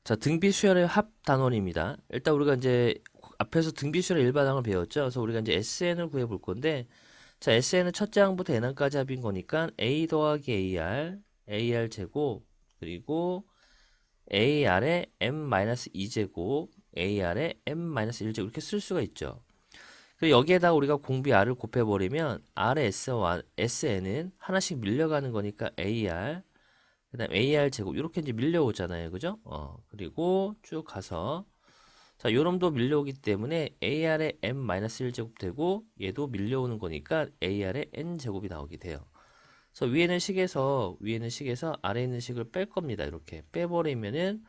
자, 등비 수열의 합 단원입니다. 일단 우리가 이제 앞에서 등비 수열의 일반항을 배웠죠. 그래서 우리가 이제 SN을 구해 볼 건데, 자, SN은 첫째 항부터 n항까지 합인 거니까 A 더하기 AR, AR 제곱, 그리고 AR의 M-2제곱, AR의 M-1제곱 이렇게 쓸 수가 있죠. 그리고 여기에다가 우리가 공비 R을 곱해버리면 R의 SN은 하나씩 밀려가는 거니까 AR, 그 다음 AR 제곱 이렇게 이제 밀려오잖아요. 그죠? 그리고 쭉 가서 자, 요놈도 밀려오기 때문에 AR의 M-1제곱 되고 얘도 밀려오는 거니까 AR의 N제곱이 나오게 돼요. 그래서 위에는 식에서 아래에 있는 식을 뺄 겁니다. 이렇게 빼버리면은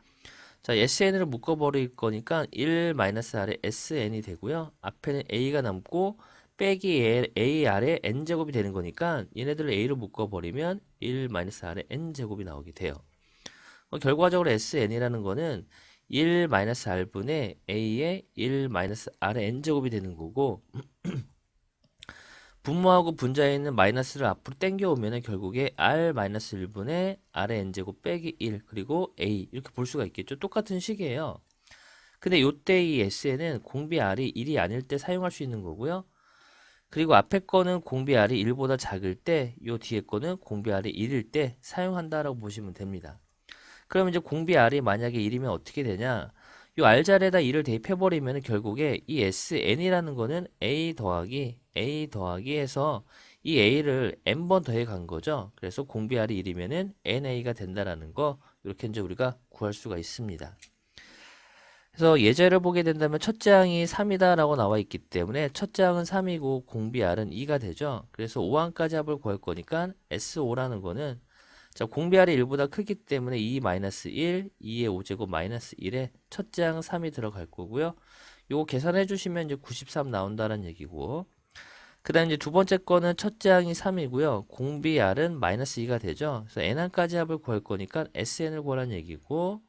자, SN을 묶어버릴 거니까 1-R의 SN이 되고요. 앞에는 A가 남고 빼기 AR의 N제곱이 되는 거니까 얘네들을 A로 묶어버리면 1-R의 N제곱이 나오게 돼요. 결과적으로 SN이라는 거는 1-R분의 A의 1-R의 N제곱이 되는 거고 분모하고 분자에 있는 마이너스를 앞으로 당겨오면 결국에 R-1분의 R의 N제곱 빼기 1 그리고 A 이렇게 볼 수가 있겠죠. 똑같은 식이에요. 근데 요때 이 S에는 공비 R이 1이 아닐 때 사용할 수 있는 거고요. 그리고 앞에 거는 공비 R이 1보다 작을 때, 요 뒤에 거는 공비 R이 1일 때 사용한다라고 보시면 됩니다. 그러면 이제 공비 R이 만약에 1이면 어떻게 되냐? 요 R 자리에다 1을 대입해버리면 결국에 이 SN이라는 거는 A 더하기 해서 이 A를 N번 더해 간 거죠. 그래서 공비 R이 1이면은 NA가 된다라는 거, 이렇게 이제 우리가 구할 수가 있습니다. 그래서 예제를 보게 된다면 첫째 항이 3이다라고 나와 있기 때문에 첫째 항은 3이고 공비 R은 2가 되죠. 그래서 5항까지 합을 구할 거니까 S5라는 거는 자, 공비 R이 1보다 크기 때문에 2-1, 2의 5제곱 마이너스 1에 첫째 항 3이 들어갈 거고요. 요거 계산해 주시면 이제 93 나온다는 얘기고. 그 다음 이제 두 번째 거는 첫째 항이 3이고요. 공비 R은 마이너스 2가 되죠. 그래서 N항까지 합을 구할 거니까 SN을 구하라는 얘기고.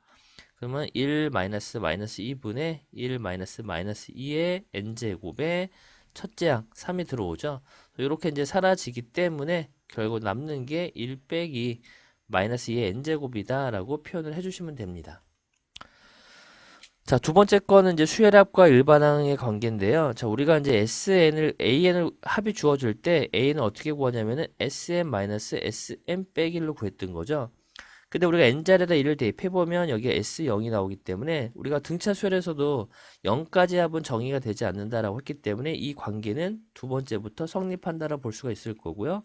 그러면 1 마이너스 2분의 1 마이너스 2의 n제곱에 첫째 항 3이 들어오죠. 이렇게 이제 사라지기 때문에 결국 남는 게 1 빼기 마이너스 2의 n제곱이다 라고 표현을 해주시면 됩니다. 자, 두 번째 거는 이제 수열합과 일반항의 관계인데요. 자, 우리가 이제 AN을 합이 주어질 때 A는 어떻게 구하냐면은 SM 빼기 1로 구했던 거죠. 근데 우리가 n자리에다 1을 대입해보면 여기에 S0이 나오기 때문에 우리가 등차 수열에서도 0까지 합은 정의가 되지 않는다라고 했기 때문에 이 관계는 두 번째부터 성립한다라고 볼 수가 있을 거고요.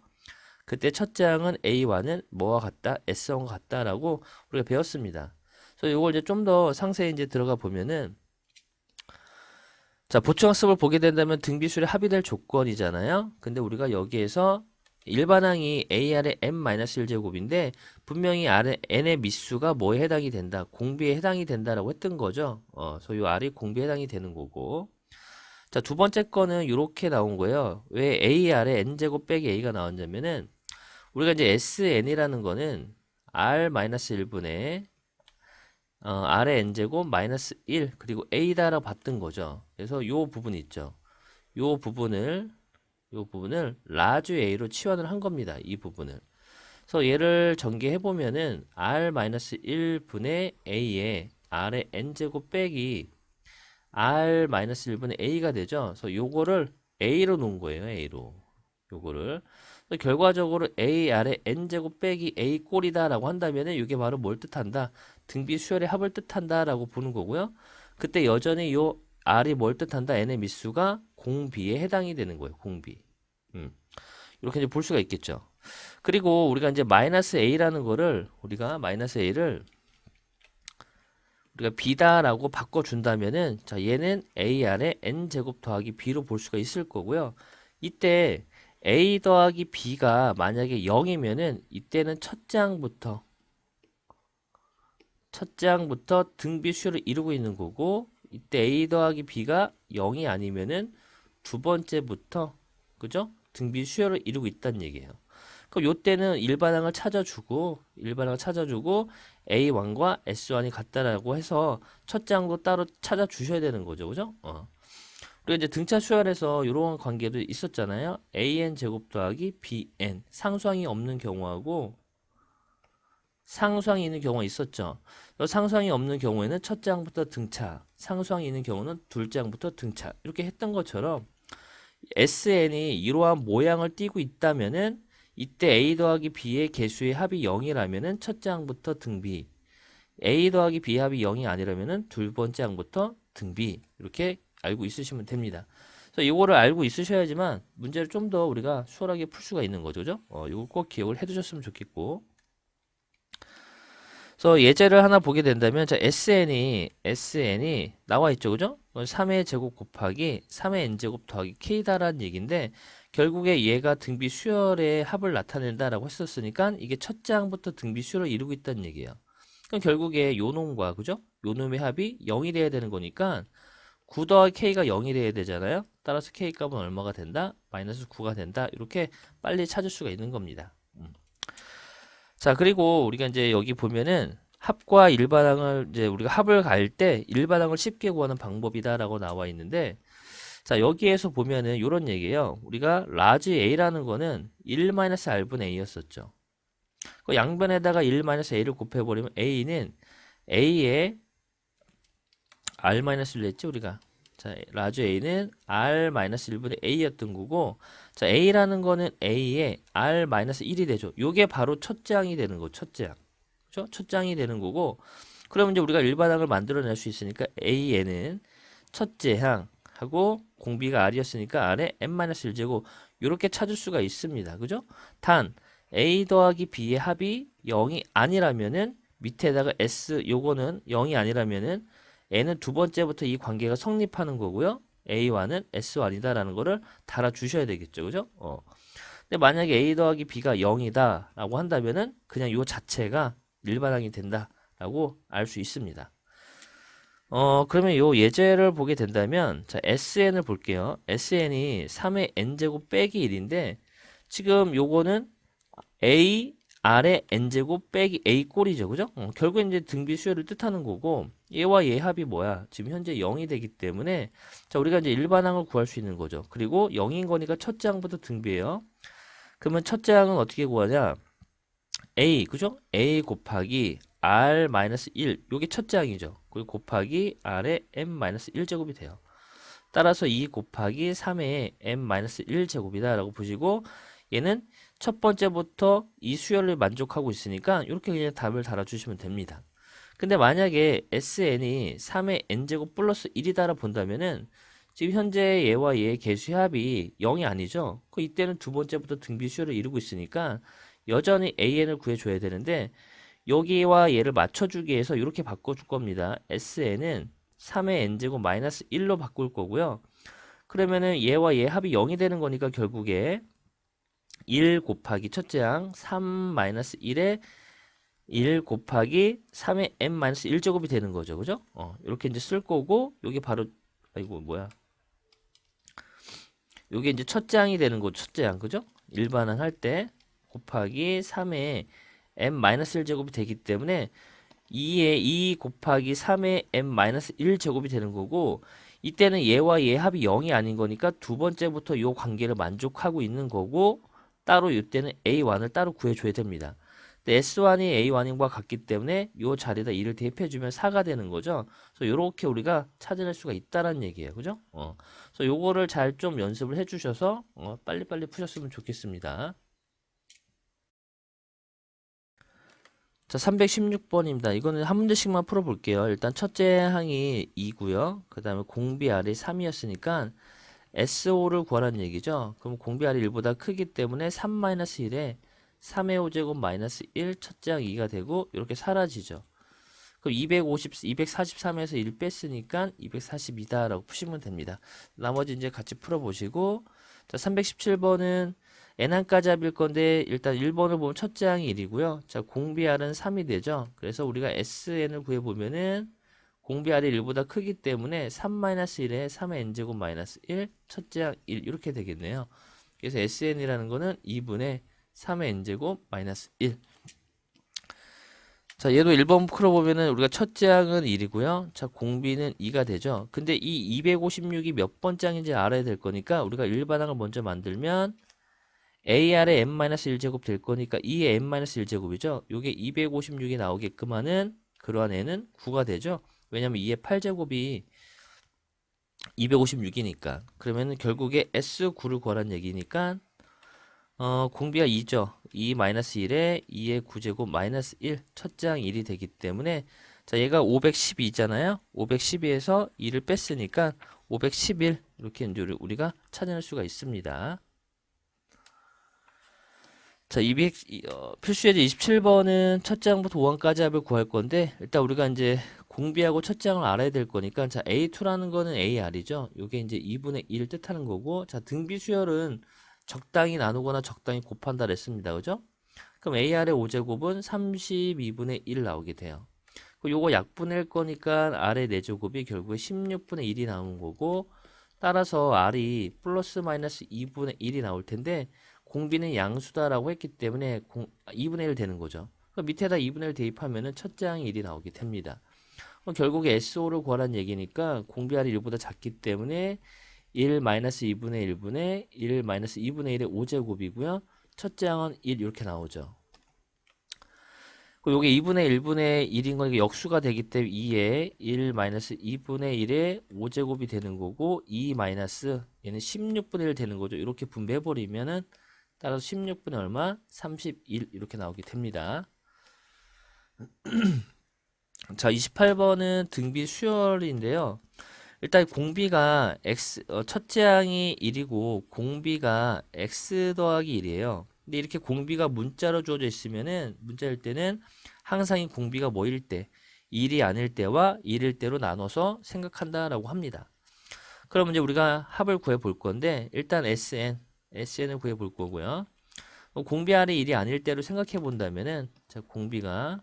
그때 첫째 항은 A와는 뭐와 같다? S0과 같다라고 우리가 배웠습니다. 그래서 이걸 이제 좀 더 상세히 이제 들어가 보면은 자, 보충학습을 보게 된다면 등비수열이 합의될 조건이잖아요. 근데 우리가 여기에서 일반항이 AR의 M-1제곱인데 분명히 N의 미수가 뭐에 해당이 된다? 공비에 해당이 된다라고 했던 거죠. 그래서 이 R이 공비에 해당이 되는 거고. 자, 두 번째 거는 이렇게 나온 거예요. 왜 AR의 N제곱 빼기 A가 나왔냐면은 우리가 이제 SN이라는 거는 R-1분의 R의 N제곱 마이너스 1 그리고 A다라고 봤던 거죠. 그래서 요 부분 있죠. 요 부분을 라지 A로 치환을 한 겁니다. 이 부분을. 그래서 얘를 전개해 보면은 R-1분의 A에 R의 N제곱 빼기 R-1분의 A가 되죠. 그래서 요거를 A로 놓은 거예요. A로. 요거를. 결과적으로 A 아래 N제곱 빼기 A 꼴이다라고 한다면은 이게 바로 뭘 뜻한다? 등비 수열의 합을 뜻한다라고 보는 거고요. 그때 여전히 요 R이 뭘 뜻한다? N의 미수가 공비에 해당이 되는 거예요. 공비. 이렇게 이제 볼 수가 있겠죠. 그리고 우리가 이제 마이너스 A라는 거를 마이너스 A를 우리가 B다라고 바꿔준다면은 자 얘는 A 아래 N제곱 더하기 B로 볼 수가 있을 거고요. 이때 A 더하기 B가 만약에 0이면은 이때는 첫째 항부터 등비 수열을 이루고 있는 거고 이때 A 더하기 B가 0이 아니면은 두 번째부터 그죠? 등비 수열을 이루고 있다는 얘기예요. 그럼 요때는 일반항을 찾아주고 A1과 S1이 같다라고 해서 첫째 항도 따로 찾아주셔야 되는 거죠. 그죠? 그리고 이제 등차 수열에서 이런 관계도 있었잖아요. AN 제곱 더하기 BN 상수항이 없는 경우하고 상수항이 있는 경우가 있었죠. 상수항이 없는 경우에는 첫째 항부터 등차, 상수항이 있는 경우는 둘째 항부터 등차 이렇게 했던 것처럼 SN이 이러한 모양을 띠고 있다면은 이때 A 더하기 B의 개수의 합이 0이라면은 첫째 항부터 등비, A 더하기 B 합이 0이 아니라면은 두 번째 항부터 등비 이렇게 알고 있으시면 됩니다. 그래서 이거를 알고 있으셔야지만 문제를 좀 더 우리가 수월하게 풀 수가 있는 거죠. 그죠? 이거 꼭 기억을 해 두셨으면 좋겠고. 그래서 예제를 하나 보게 된다면 자, SN이 나와 있죠. 그죠? 3의 제곱 곱하기 3의 n제곱 더하기 k다라는 얘기인데 결국에 얘가 등비 수열의 합을 나타낸다라고 했었으니까 이게 첫째 항부터 등비 수열을 이루고 있다는 얘기예요. 그럼 결국에 요 놈과 그죠? 요 놈의 합이 0이 돼야 되는 거니까 9 더하기 k가 0이 돼야 되잖아요. 따라서 k 값은 얼마가 된다? 마이너스 9가 된다. 이렇게 빨리 찾을 수가 있는 겁니다. 자, 그리고 우리가 이제 여기 보면은 합과 일반항을 이제 우리가 합을 갈 때 일반항을 쉽게 구하는 방법이다라고 나와 있는데 자, 여기에서 보면은 이런 얘기예요. 우리가 라지 A라는 거는 1-R분의 A였었죠. 그 양변에다가 1-A를 곱해버리면 A는 A에 R-1을 냈지 우리가. 자, 라지 A는 R-1분의 A였던 거고 자, A라는 거는 A에 R-1이 되죠. 요게 바로 첫째 항이 되는 거, 첫째 항. 그죠? 첫째 항이 되는 거고 그러면 이제 우리가 일반항을 만들어낼 수 있으니까 A에는 첫째 항하고 공비가 R이었으니까 R에 n-1제곱 이렇게 찾을 수가 있습니다. 그죠? 단 A 더하기 B의 합이 0이 아니라면은 밑에다가 S 요거는 0이 아니라면은 n은 두 번째부터 이 관계가 성립하는 거고요. A와는 S1이다라는 거를 달아주셔야 되겠죠. 그죠? 근데 만약에 A 더하기 B가 0이다 라고 한다면은 그냥 요 자체가 일반항이 된다라고 알 수 있습니다. 그러면 요 예제를 보게 된다면 자, SN을 볼게요. SN이 3의 n제곱 빼기 1인데 지금 요거는 A R의 n제곱 빼기 A 꼴이죠. 그죠? 결국 이제 등비 수열을 뜻하는 거고 얘와 얘 합이 뭐야? 지금 현재 0이 되기 때문에 자, 우리가 이제 일반항을 구할 수 있는 거죠. 그리고 0인 거니까 첫째 항부터 등비예요. 그러면 첫째 항은 어떻게 구하냐? A, 그죠? A 곱하기 R-1 요게 첫째 항이죠. 그리고 곱하기 R의 m-1제곱이 돼요. 따라서 2 곱하기 3의 m-1제곱이다 라고 보시고 얘는 첫 번째부터 이 수열을 만족하고 있으니까 이렇게 그냥 답을 달아주시면 됩니다. 근데 만약에 SN이 3의 n제곱 플러스 1이다라 본다면은 지금 현재 얘와 얘의 개수 합이 0이 아니죠. 그 이때는 두 번째부터 등비 수열을 이루고 있으니까 여전히 AN을 구해줘야 되는데 여기와 얘를 맞춰주기 위해서 이렇게 바꿔줄 겁니다. SN은 3의 n제곱 마이너스 1로 바꿀 거고요. 그러면은 얘와 얘 합이 0이 되는 거니까 결국에 1 곱하기 첫째 항 3-1에 1 곱하기 3의 n-1제곱이 되는 거죠. 그죠? 이렇게 이제 쓸 거고 여기 바로 아이고 뭐야. 요게 이제 첫째 항이 되는 거죠. 첫째 항. 그죠? 일반항 할 때 곱하기 3의 n-1제곱이 되기 때문에 2에 2 곱하기 3의 n-1제곱이 되는 거고 이때는 얘와 얘 합이 0이 아닌 거니까 두 번째부터 요 관계를 만족하고 있는 거고 따로 이때는 A1을 따로 구해줘야 됩니다. 근데 S1이 A1과 같기 때문에 요 자리에다 2를 대입해주면 4가 되는 거죠. 그래서 요렇게 우리가 찾아낼 수가 있다라는 얘기예요. 그죠? 그래서 요거를 잘 좀 연습을 해주셔서 빨리빨리 푸셨으면 좋겠습니다. 자, 316번입니다. 이거는 한 문제씩만 풀어볼게요. 일단 첫째 항이 2고요. 그 다음에 공비 R이 3이었으니까 SO를 구하라는 얘기죠. 그럼 공비 R이 1보다 크기 때문에 3-1에 3의 5제곱 마이너스 1 첫째 항 2가 되고 이렇게 사라지죠. 그럼 243에서 1 뺐으니까 242다 라고 푸시면 됩니다. 나머지 이제 같이 풀어보시고 자, 317번은 n항까지 합일 건데 일단 1번을 보면 첫째 항이 1이고요. 자, 공비 R은 3이 되죠. 그래서 우리가 SN을 구해보면은 공비 R이 1보다 크기 때문에 3-1에 3의 n제곱 마이너스 1 첫째 항 1 이렇게 되겠네요. 그래서 SN이라는 거는 2분의 3의 n제곱 마이너스 1. 자, 얘도 1번 풀어보면은 우리가 첫째 항은 1이고요. 자, 공비는 2가 되죠. 근데 이 256이 몇 번째 항인지 알아야 될 거니까 우리가 일반항을 먼저 만들면 AR의 n-1제곱 될 거니까 2의 n-1제곱이죠. 요게 256이 나오게끔 하는 그러한 n은 9가 되죠. 왜냐면 2의 8제곱이 256이니까. 그러면 결국에 S9를 구하라는 얘기니까 공비가 2죠. 2-1에 2의 9제곱 마이너스 1, 첫장 1이 되기 때문에 자, 얘가 512잖아요. 512에서 2를 뺐으니까 511 이렇게 이제 우리가 찾아낼 수가 있습니다. 자, 필수 예제 27번은 첫 장부터 5항까지 합을 구할 건데 일단 우리가 이제 공비하고 첫 장을 알아야 될 거니까 자, A2라는 거는 AR이죠. 이게 이제 2분의 1을 뜻하는 거고 자, 등비 수열은 적당히 나누거나 적당히 곱한다 그랬습니다. 그죠? 그럼 AR의 5제곱은 32분의 1 나오게 돼요. 요거 약분할 거니까 R의 4제곱이 결국에 16분의 1이 나오는 거고 따라서 R이 플러스 마이너스 2분의 1이 나올 텐데 공비는 양수다라고 했기 때문에 2분의 1 되는 거죠. 그럼 밑에다 2분의 1 대입하면은 첫 장이 1이 나오게 됩니다. 그럼 결국에 SO를 구하라는 얘기니까 공비 R이 1보다 작기 때문에 1 마이너스 2분의 1분의 1 마이너스 2분의 1의 5제곱이고요. 첫 장은 1 이렇게 나오죠. 요게 2분의 1분의 1인 거니까 역수가 되기 때문에 2에 1 마이너스 2분의 1의 5제곱이 되는 거고 2 마이너스 얘는 16분의 1 되는 거죠. 이렇게 분배해버리면은 따라서 16분의 얼마? 31 이렇게 나오게 됩니다. 자, 28번은 등비 수열인데요. 일단 공비가 첫째 항이 1이고 공비가 x 더하기 1이에요. 근데 이렇게 공비가 문자로 주어져 있으면은 문자일 때는 항상 이 공비가 뭐일 때 1이 아닐 때와 1일 때로 나눠서 생각한다라고 합니다. 그럼 이제 우리가 합을 구해 볼 건데 일단 SN을 구해 볼 거고요. 공비 R이 1이 아닐 때로 생각해 본다면은 자, 공비가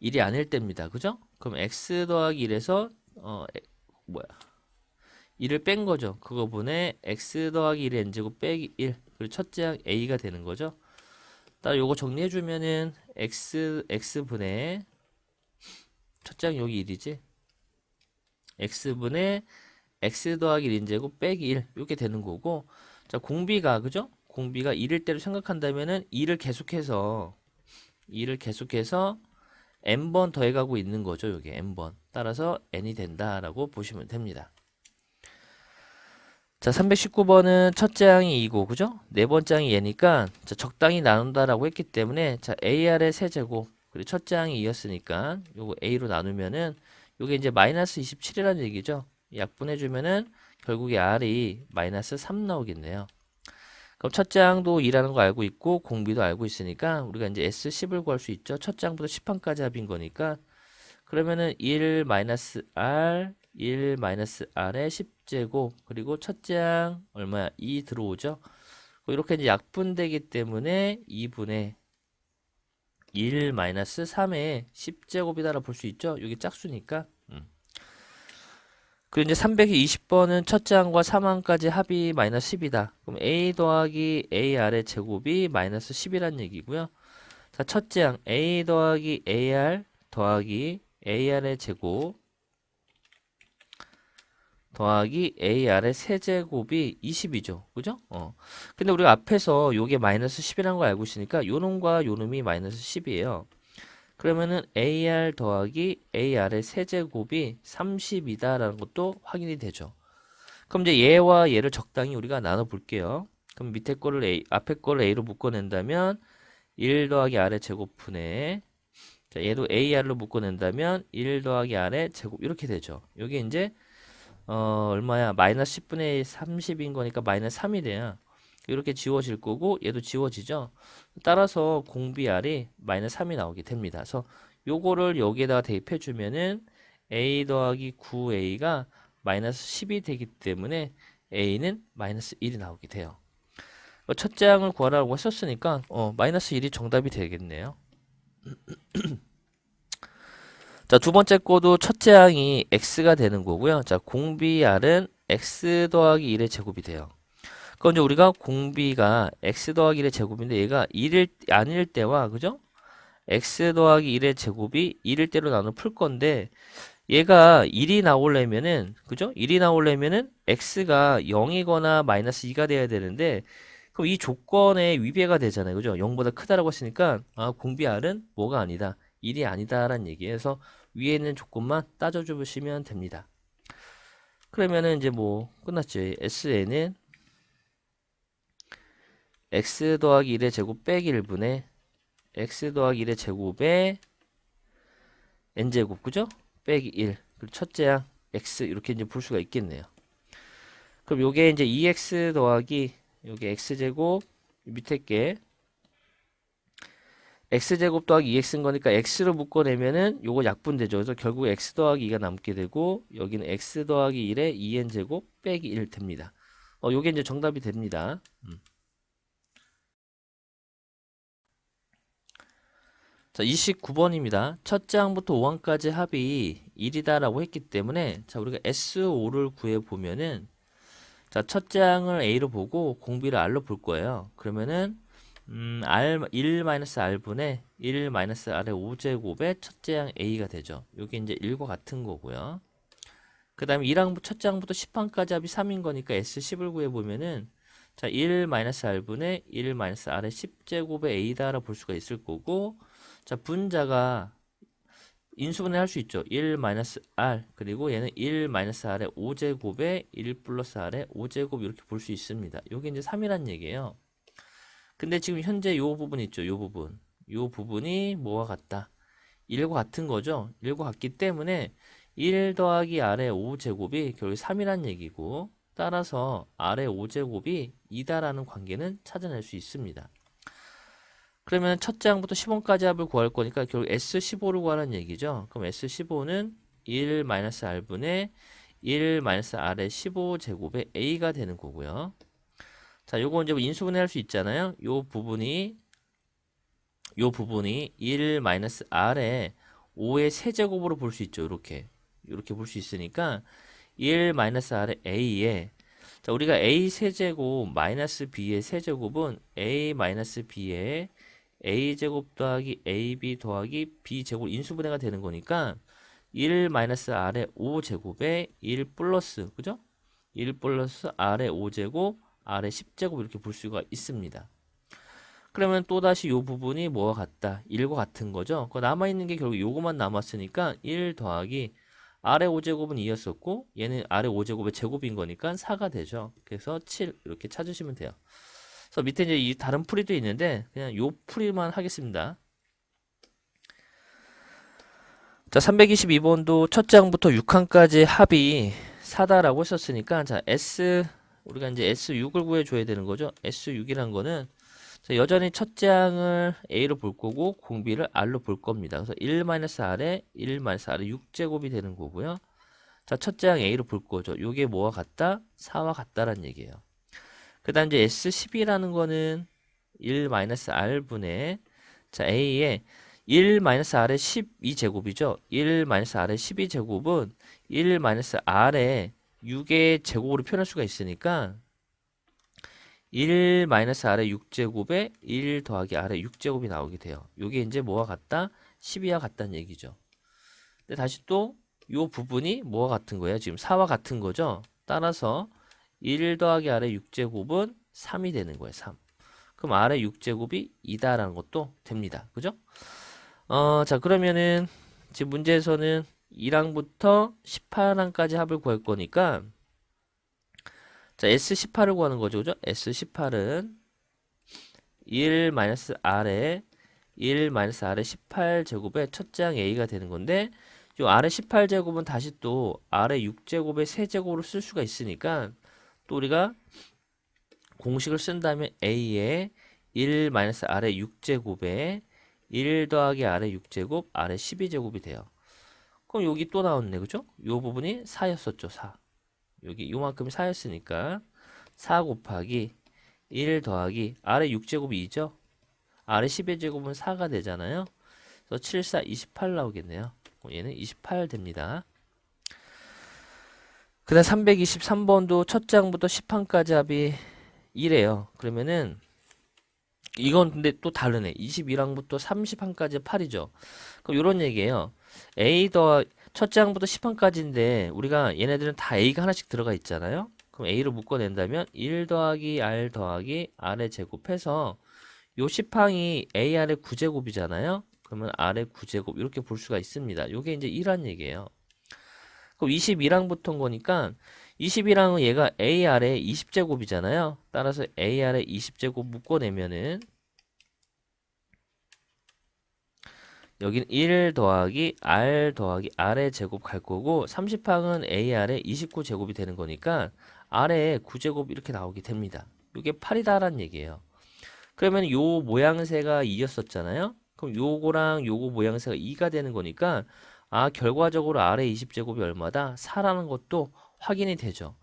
1이 아닐 때입니다. 그죠? 그럼 x 더하기 1에서 뭐야? 1을 뺀 거죠. 그거 분의 x 더하기 1의 n제곱 빼기 1 그리고 첫째 항 a가 되는 거죠. 따라 요거 정리해 주면은 x분의 첫째 항 여기 1이지. x분의 x 더하기 1인제곱 빼기 1 이렇게 되는 거고 자 공비가 그죠? 공비가 1일 때로 생각한다면은 2를 계속해서 n번 더해가고 있는 거죠. 요게 n번. 따라서 n이 된다라고 보시면 됩니다. 자, 319번은 첫째 항이 2고, 그죠? 네 번째 항이 얘니까, 자, 적당히 나눈다라고 했기 때문에, 자, AR의 세제곱, 그리고 첫째 항이 2였으니까, 요거 A로 나누면은, 요게 이제 마이너스 27이라는 얘기죠. 약분해주면은, 결국에 R이 마이너스 3 나오겠네요. 그럼 첫째 항도 2라는 거 알고 있고, 공비도 알고 있으니까, 우리가 이제 S10을 구할 수 있죠. 첫째 항부터 10항까지 합인 거니까, 그러면은 1 마이너스 R 1 마이너스 R의 10제곱 그리고 첫째 항 얼마야? 2 들어오죠. 이렇게 이제 약분되기 때문에 2분의 1 마이너스 3의 10제곱이다라 볼 수 있죠. 이게 짝수니까. 그리고 이제 320번은 첫째 항과 3항까지 합이 마이너스 10이다. 그럼 A 더하기 AR의 제곱이 마이너스 10이란 얘기고요. 자, 첫째 항 A 더하기 AR 더하기 AR의 제곱 더하기 AR의 세제곱이 20이죠. 그죠? 근데 우리가 앞에서 요게 마이너스 10이라는 걸 알고 있으니까 요 놈과 요 놈이 마이너스 10이에요. 그러면은 AR 더하기 AR의 세제곱이 30이다라는 것도 확인이 되죠. 그럼 이제 얘와 얘를 적당히 우리가 나눠 볼게요. 그럼 밑에 거를 앞에 거를 A로 묶어낸다면 1 더하기 R의 제곱분의 자, 얘도 AR로 묶어낸다면 1 더하기 R의 제곱 이렇게 되죠. 여기 이제 얼마야? 마이너스 10분의 30인 거니까 마이너스 3이 돼요. 이렇게 지워질 거고 얘도 지워지죠. 따라서 공비 R이 마이너스 3이 나오게 됩니다. 그래서 요거를 여기에다가 대입해 주면은 A 더하기 9A가 마이너스 10이 되기 때문에 A는 마이너스 1이 나오게 돼요. 첫째 항을 구하라고 했었으니까 마이너스 1이 정답이 되겠네요. 자, 두 번째 거도 첫째 항이 x가 되는 거고요. 자, 공비 R은 x 더하기 1의 제곱이 돼요. 그럼 이제 우리가 공비가 x 더하기 1의 제곱인데 얘가 1일 아닐 때와 그죠? x 더하기 1의 제곱이 1일 때로 나눠 풀 건데 얘가 1이 나오려면은, 그죠? 1이 나오려면은 x가 0이거나 마이너스 2가 돼야 되는데, 그럼 이 조건에 위배가 되잖아요. 그죠? 0보다 크다라고 했으니까, 아, 공비 R은 뭐가 아니다. 1이 아니다라는 얘기예요. 그래서 위에 있는 조건만 따져주시면 됩니다. 그러면은 이제 뭐, 끝났죠. SN은 x 더하기 1의 제곱 빼기 1분의 x 더하기 1의 제곱에 n제곱, 그죠? 빼기 1. 그리고 첫째 항 x 이렇게 이제 볼 수가 있겠네요. 그럼 요게 이제 2x 더하기 요게 x제곱 밑에 게 x제곱 더하기 2x인 거니까 x로 묶어내면은 요거 약분되죠. 그래서 결국 x 더하기 2가 남게 되고 여기는 x 더하기 1에 2n제곱 빼기 1 됩니다. 요게 이제 정답이 됩니다. 자, 29번입니다. 첫째 항부터 5항까지 합이 1이다라고 했기 때문에 자, 우리가 S5를 구해 보면은 자, 첫째 항을 A로 보고 공비를 R로 볼 거예요. 그러면은 R 1-R분의 1-R의 5제곱의 첫째 항 A가 되죠. 이게 이제 1과 같은 거고요. 그 다음에 1항 첫째 항부터 10항까지 합이 3인 거니까 S10을 구해 보면은 자, 1-R분의 1-R의 10제곱의 A다라 볼 수가 있을 거고 자, 분자가 인수분해 할 수 있죠. 1-R 그리고 얘는 1-R의 5제곱에 1 플러스 R의 5제곱 이렇게 볼 수 있습니다. 이게 이제 3이란 얘기예요. 근데 지금 현재 요 부분 있죠. 요 부분. 요 부분이 뭐와 같다? 1과 같은 거죠. 1과 같기 때문에 1 더하기 R의 5제곱이 결국 3이란 얘기고 따라서 R의 5제곱이 2다라는 관계는 찾아낼 수 있습니다. 그러면 첫째 항부터 10원까지 합을 구할 거니까 결국 S15를 구하는 얘기죠. 그럼 S15는 1-R분의 1-R의 15제곱의 A가 되는 거고요. 자, 요거 이제 인수분해 할 수 있잖아요. 요 부분이 1-R의 5의 세제곱으로 볼 수 있죠. 이렇게 볼 수 있으니까 1-R의 A에 자, 우리가 A 세제곱 마이너스 B의 세제곱은 A 마이너스 B의 A제곱 더하기 AB 더하기 B제곱 인수분해가 되는 거니까 1-R의 5제곱에 1 플러스, 그죠? 1 플러스 R의 5제곱, R의 10제곱 이렇게 볼 수가 있습니다. 그러면 또다시 이 부분이 뭐와 같다? 1과 같은 거죠? 남아있는 게 결국 요거만 남았으니까 1 더하기 R의 5제곱은 2였었고 얘는 R의 5제곱의 제곱인 거니까 4가 되죠. 그래서 7 이렇게 찾으시면 돼요. 그래서 밑에 이제 이 다른 풀이도 있는데 그냥 요 풀이만 하겠습니다. 자, 322번도 첫 장부터 6항까지 합이 4다라고 했었으니까 자, 우리가 이제 S6을 구해 줘야 되는 거죠. S6이란 거는 자, 여전히 첫째 항을 A로 볼 거고 공비를 R로 볼 겁니다. 그래서 1-R에 1-R의 6제곱이 되는 거고요. 자, 첫째 항 A로 볼 거죠. 요게 뭐와 같다? 4와 같다라는 얘기예요. 그 다음 이제 S10이라는 거는 1-R분의 자, A에 1-R의 12제곱이죠. 1-R의 12제곱은 1-R의 6의 제곱으로 표현할 수가 있으니까 1-R의 6제곱에 1 더하기 R의 6제곱이 나오게 돼요. 요게 이제 뭐와 같다? 12와 같다는 얘기죠. 근데 다시 또 요 부분이 뭐와 같은 거예요? 지금 4와 같은 거죠. 따라서 1 더하기 R의 6제곱은 3이 되는 거예요. 3. 그럼 R의 6제곱이 2다라는 것도 됩니다. 그죠? 자, 그러면은 지금 문제에서는 1항부터 18항까지 합을 구할 거니까 자, S18을 구하는 거죠. 그죠? S18은 1-R에 1-R의 18제곱의 첫째 항 A가 되는 건데 요 R의 18제곱은 다시 또 R의 6제곱의 세제곱으로 쓸 수가 있으니까 또 우리가 공식을 쓴 다음에 A에 1-R의 6제곱에 1 더하기 R의 6제곱, R의 12제곱이 돼요. 그럼 여기 또 나왔네. 그죠? 요 부분이 4였었죠. 4. 여기 요만큼이 4였으니까 4 곱하기 1 더하기 R의 6제곱이 2죠? R의 12제곱은 4가 되잖아요. 그래서 7, 4, 28 나오겠네요. 얘는 28 됩니다. 그 다음 323번도 첫 장부터 10항까지 합이 2래요. 그러면은 이건 근데 또 다르네. 21항부터 30항까지 8이죠. 그럼 이런 얘기예요. 첫째 항부터 10항까지인데 우리가 얘네들은 다 A가 하나씩 들어가 있잖아요. 그럼 A로 묶어낸다면 1 더하기 R 더하기 R의 제곱해서 요 10항이 AR의 9제곱이잖아요. 그러면 R의 9제곱 이렇게 볼 수가 있습니다. 요게 이제 1란 얘기예요. 그럼 21항부터인 거니까 21항은 얘가 AR의 20제곱이잖아요. 따라서 AR의 20제곱 묶어내면은 여기는 1 더하기 R 더하기 R의 제곱 갈 거고 30항은 AR의 29제곱이 되는 거니까 R의 9제곱 이렇게 나오게 됩니다. 이게 8이다라는 얘기예요. 그러면 요 모양새가 2였었잖아요. 그럼 요거랑 요거 모양새가 2가 되는 거니까 결과적으로 R의 20제곱이 얼마다? 4라는 것도 확인이 되죠.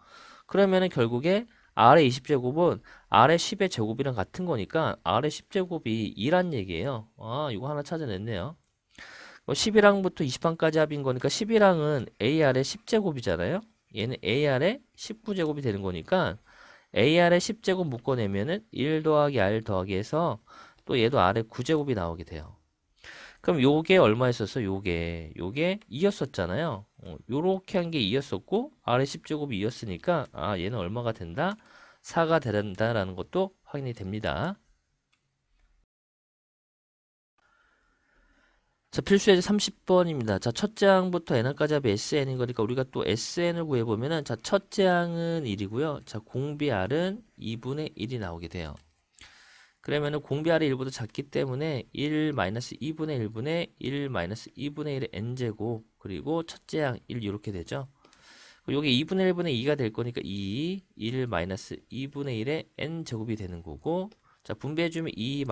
그러면은 결국에 R의 20제곱은 R의 10의 제곱이랑 같은 거니까 R의 10제곱이 2란 얘기예요. 이거 하나 찾아냈네요. 11항부터 20항까지 합인 거니까 11항은 AR의 10제곱이잖아요. 얘는 AR의 19제곱이 되는 거니까 AR의 10제곱 묶어내면은 1 더하기 R 더하기 해서 또 얘도 R의 9제곱이 나오게 돼요. 그럼 요게 얼마였었어? 요게 2였었잖아요. 요렇게 한 게 2였었고 R의 10제곱이 2였으니까 얘는 얼마가 된다? 4가 된다라는 것도 확인이 됩니다. 자, 필수예제 30번입니다. 자, 첫째 항부터 n항까지 합이 SN인 거니까 우리가 또 SN을 구해보면은, 자, 첫째 항은 1이고요. 자, 공비 R은 2분의 1이 나오게 돼요. 그러면은 공비 R이 1보다 작기 때문에 1 2분의 1분의 1 2분의 1의 n제곱, 그리고 첫째 항 1 이렇게 되죠. 요게 2분의 1분의 2가 될 거니까 2, 1 2분의 1의 n제곱이 되는 거고, 자, 분배해주면 2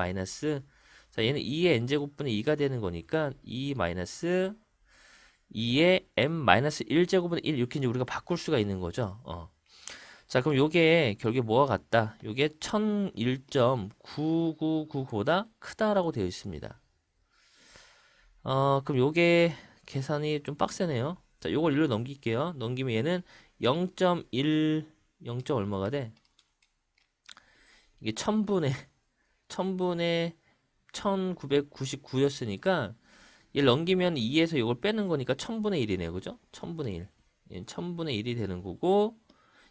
자, 얘는 2의 n제곱분의 2가 되는 거니까 2 2의 m-1제곱분의 1 이렇게 이제 우리가 바꿀 수가 있는 거죠. 자, 그럼 요게 결국에 뭐와 같다? 요게 1001.999보다 크다라고 되어 있습니다. 그럼 요게 계산이 좀 빡세네요. 자, 요걸 1로 넘길게요. 넘기면 얘는 0.1, 0. 얼마가 돼? 이게 1000분의 1999였으니까 얘를 넘기면 2에서 이걸 빼는 거니까 1000분의 1이네요. 그죠? 1000분의 1. 얘는 1000분의 1이 되는 거고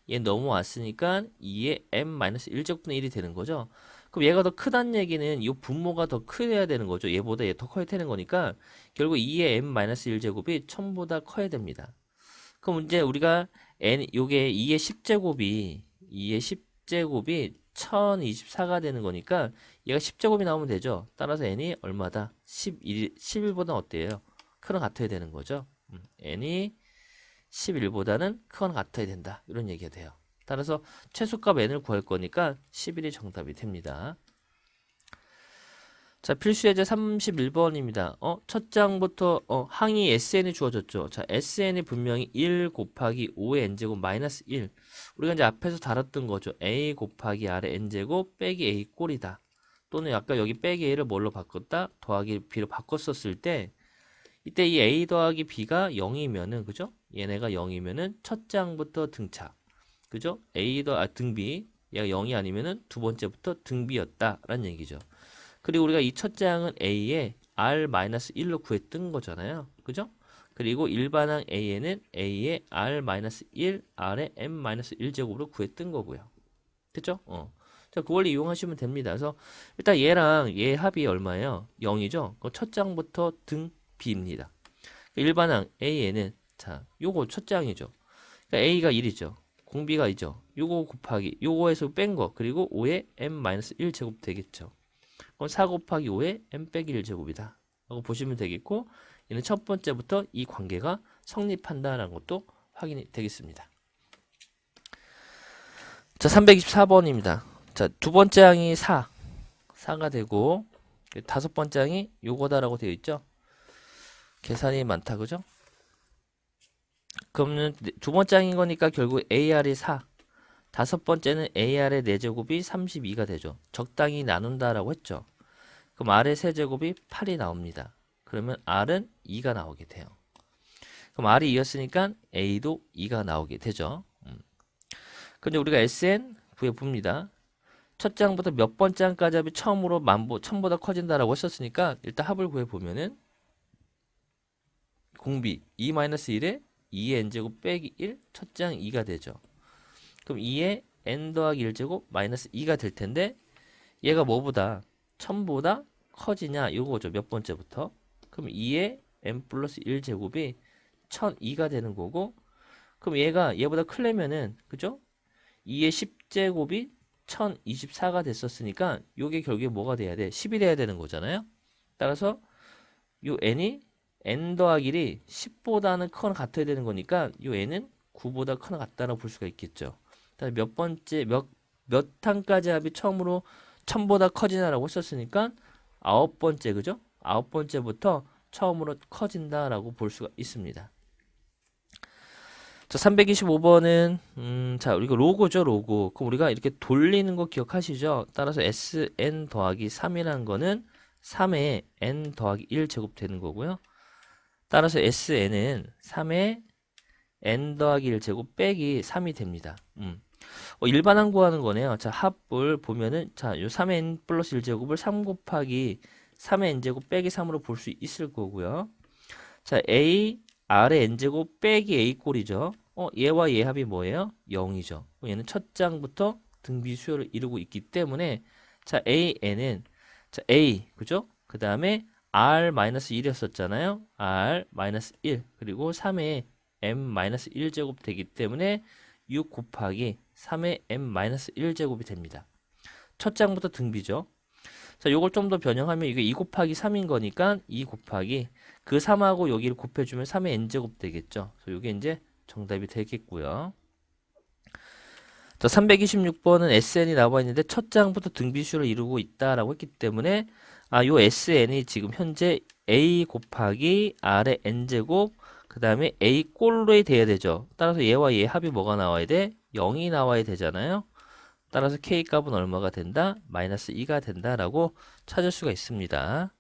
얘 넘어왔으니까 2의 m-1제곱분의 1이 되는 거죠. 그럼 얘가 더 크다는 얘기는 이 분모가 더 커야 되는 거죠. 얘보다 얘 더 커야 되는 거니까 결국 2의 m-1제곱이 1000보다 커야 됩니다. 그럼 이제 우리가 요게 2의 10제곱이 1024가 되는 거니까 얘가 10제곱이 나오면 되죠. 따라서 n이 얼마다? 11보다 어때요? 크거나 같아야 되는 거죠. n이 11보다는 크거나 같아야 된다. 이런 얘기가 돼요. 따라서 최소값 n을 구할 거니까 11이 정답이 됩니다. 자, 필수예제 31번입니다. 첫 장부터 항이 SN이 주어졌죠. 자, SN이 분명히 1 곱하기 5의 n제곱 마이너스 1. 우리가 이제 앞에서 다뤘던 거죠. A 곱하기 R의 n제곱 빼기 A 꼴이다. 또는 아까 여기 빼기 A를 뭘로 바꿨다? 더하기 B로 바꿨었을 때 이때 이 A 더하기 B가 0이면은 그죠? 얘네가 0이면은 첫 장부터 등차. 그죠? 등비. 얘가 0이 아니면은 두 번째부터 등비였다라는 얘기죠. 그리고 우리가 이 첫째 항은 A에 R-1로 구했던 거잖아요. 그죠? 그리고 일반항 A에는 A에 R-1, R에 M-1제곱으로 구했던 거고요. 됐죠? 자, 그 원리 이용하시면 됩니다. 그래서 일단 얘랑 얘 합이 얼마예요? 0이죠? 첫 장부터 등 B입니다. 일반항 A에는 자, 요거 첫째 항이죠. 그러니까 A가 1이죠. 공비가 2죠. 요거 곱하기 요거에서 뺀 거 그리고 5에 M-1제곱 되겠죠. 그럼 4 곱하기 5에 m 빼기 1제곱이다 라고 보시면 되겠고 얘는 첫 번째부터 이 관계가 성립한다라는 것도 확인이 되겠습니다. 자, 324번입니다. 자, 두 번째 항이 4가 되고 다섯 번째 항이 요거다라고 되어 있죠. 계산이 많다 그죠? 그러면 두 번째 항인 거니까 결국 AR이 4, 다섯 번째는 AR의 4제곱이 32가 되죠. 적당히 나눈다라고 했죠. 그럼 R의 세제곱이 8이 나옵니다. 그러면 R은 2가 나오게 돼요. 그럼 R이 2였으니까 A도 2가 나오게 되죠. 근데 우리가 SN 구해봅니다. 첫 장부터 몇 번째 항까지 합이 처음으로 1000보다 커진다라고 했었으니까 일단 합을 구해보면은 공비 2-1에 2의 n제곱 빼기 1 첫장 2가 되죠. 그럼 2의 n 더하기 1제곱 마이너스 2가 될 텐데 얘가 뭐보다 1000보다 커지냐 이거죠. 몇 번째부터. 그럼 2의 n 플러스 1제곱이 1002가 되는 거고 그럼 얘보다 크려면은 그죠? 2의 10제곱이 1024가 됐었으니까 요게 결국에 뭐가 돼야 돼? 10이 돼야 되는 거잖아요. 따라서 요 n이 n 더하기 1이 10보다는 크거나 같아야 되는 거니까 요 n은 9보다 크거나 같다라고 볼 수가 있겠죠. 몇 번째 몇 항까지 합이 처음으로 1000보다 커지나라고 했었으니까 9번째 그죠? 9번째부터 처음으로 커진다라고 볼 수가 있습니다. 자, 325번은 자, 이거 로고죠, 로고. 그럼 우리가 이렇게 돌리는 거 기억하시죠? 따라서 SN 더하기 3이라는 거는 3의 N 더하기 1 제곱 되는 거고요. 따라서 SN은 3의 N 더하기 1 제곱 빼기 3이 됩니다. 일반항 구하는 거네요. 자, 합을 보면은 자, 요 3의 N 플러스 1 제곱을 3 곱하기 3의 N 제곱 빼기 3으로 볼 수 있을 거고요. 자, A R의 n제곱 빼기 a 꼴이죠. 얘와 얘 합이 뭐예요? 0이죠. 얘는 첫 장부터 등비 수열을 이루고 있기 때문에 자, AN은 자, A 그죠? 그 다음에 R-1이었었잖아요. R-1 그리고 3의 M-1 제곱 되기 때문에 6 곱하기 3의 M-1 제곱이 됩니다. 첫 장부터 등비죠. 자, 요걸 좀 더 변형하면 이게 2 곱하기 3인 거니까 2 곱하기 그 3하고 여기를 곱해주면 3의 n제곱 되겠죠. 그래서 이게 이제 정답이 되겠고요. 자, 326번은 SN이 나와 있는데 첫 장부터 등비수를 이루고 있다라고 했기 때문에 요 SN이 지금 현재 A 곱하기 R의 n제곱 그 다음에 A 꼴로 돼야 되죠. 따라서 얘와 얘 합이 뭐가 나와야 돼? 0이 나와야 되잖아요. 따라서 K 값은 얼마가 된다? 마이너스 2가 된다라고 찾을 수가 있습니다.